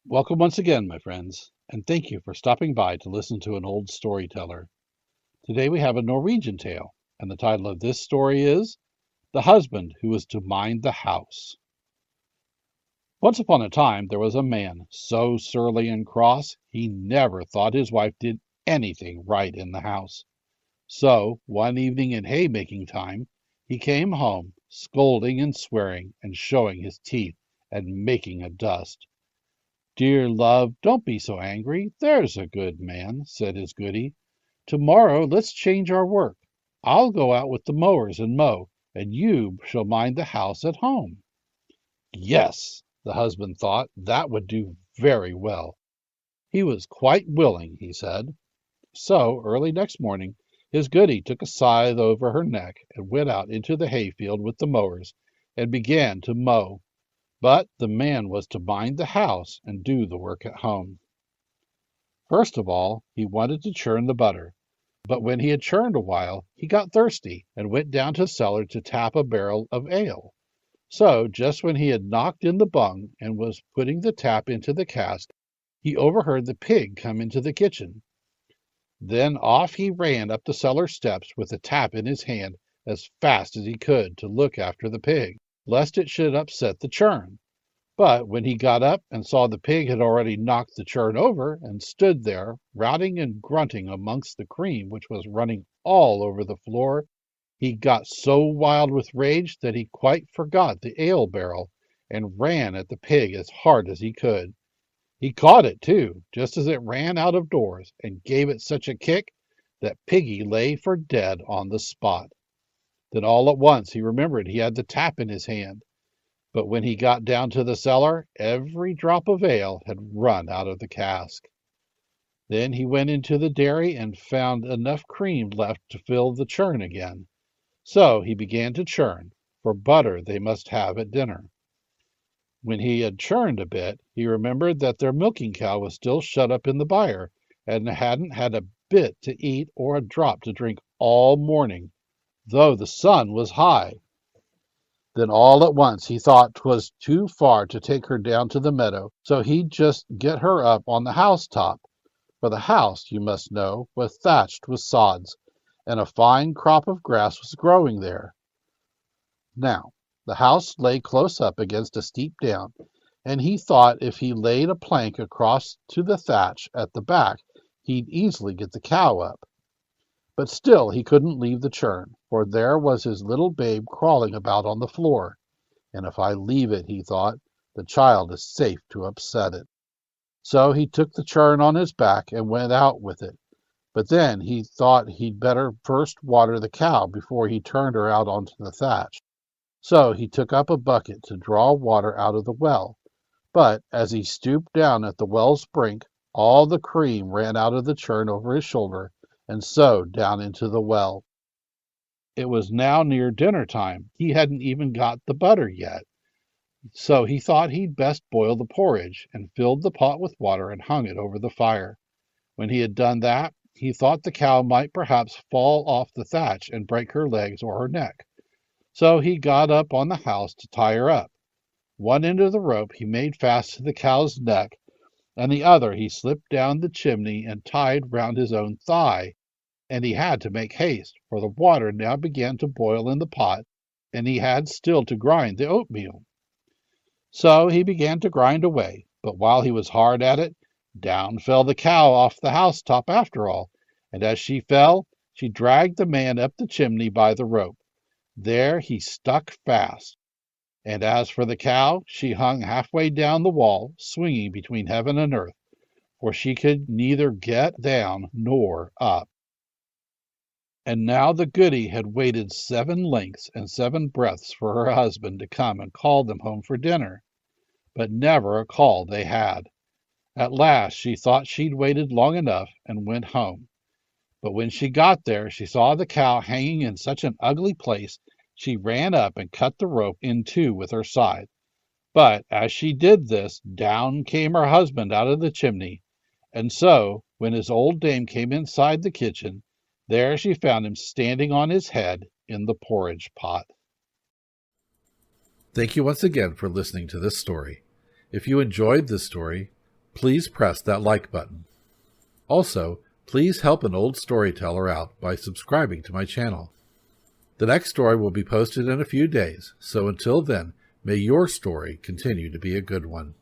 Welcome once again, my friends, and thank you for stopping by to listen to an old storyteller. Today we have a Norwegian tale, and the title of this story is The Husband Who Was to Mind the House. Once upon a time there was a man so surly and cross he never thought his wife did anything right in the house. So one evening in haymaking time he came home, scolding and swearing and showing his teeth and making a dust. "Dear love, don't be so angry, there's a good man," said his goody. "To-morrow let's change our work. I'll go out with the mowers and mow, and you shall mind the house at home." Yes, the husband thought, that would do very well. He was quite willing, he said. So early next morning his goody took a scythe over her neck and went out into the hayfield with the mowers and began to mow. But the man was to mind the house and do the work at home. First of all, he wanted to churn the butter, but when he had churned a while, he got thirsty and went down to the cellar to tap a barrel of ale. So, just when he had knocked in the bung and was putting the tap into the cask, he overheard the pig come into the kitchen. Then off he ran up the cellar steps with the tap in his hand as fast as he could to look after the pig, lest it should upset the churn. But when he got up and saw the pig had already knocked the churn over and stood there, routing and grunting amongst the cream which was running all over the floor, he got so wild with rage that he quite forgot the ale barrel and ran at the pig as hard as he could. He caught it, too, just as it ran out of doors, and gave it such a kick that piggy lay for dead on the spot. Then all at once he remembered he had the tap in his hand. But when he got down to the cellar, every drop of ale had run out of the cask. Then he went into the dairy and found enough cream left to fill the churn again. So he began to churn, for butter they must have at dinner. When he had churned a bit, he remembered that their milking cow was still shut up in the byre, and hadn't had a bit to eat or a drop to drink all morning, though the sun was high. Then all at once he thought 'twas too far to take her down to the meadow, so he'd just get her up on the house-top, for the house, you must know, was thatched with sods, and a fine crop of grass was growing there. Now, the house lay close up against a steep down, and he thought if he laid a plank across to the thatch at the back, he'd easily get the cow up. But still he couldn't leave the churn, for there was his little babe crawling about on the floor, and if I leave it, he thought, the child is safe to upset it. So he took the churn on his back and went out with it. But then he thought he'd better first water the cow before he turned her out onto the thatch. So he took up a bucket to draw water out of the well. But as he stooped down at the well's brink, all the cream ran out of the churn over his shoulder, and so down into the well. It was now near dinner time. He hadn't even got the butter yet. So he thought he'd best boil the porridge, and filled the pot with water and hung it over the fire. When he had done that, he thought the cow might perhaps fall off the thatch and break her legs or her neck. So he got up on the house to tie her up. One end of the rope he made fast to the cow's neck, and the other he slipped down the chimney and tied round his own thigh. And he had to make haste, for the water now began to boil in the pot, and he had still to grind the oatmeal. So he began to grind away, but while he was hard at it, down fell the cow off the housetop after all, and as she fell, she dragged the man up the chimney by the rope. There he stuck fast. And as for the cow, she hung halfway down the wall, swinging between heaven and earth, for she could neither get down nor up. And now the goody had waited 7 lengths and 7 breaths for her husband to come and call them home for dinner, but never a call they had. At last she thought she'd waited long enough and went home. But when she got there, she saw the cow hanging in such an ugly place, she ran up and cut the rope in two with her scythe. But as she did this, down came her husband out of the chimney, and so, when his old dame came inside the kitchen, there she found him standing on his head in the porridge pot. Thank you once again for listening to this story. If you enjoyed this story, please press that like button. Also, please help an old storyteller out by subscribing to my channel. The next story will be posted in a few days, so until then, may your story continue to be a good one.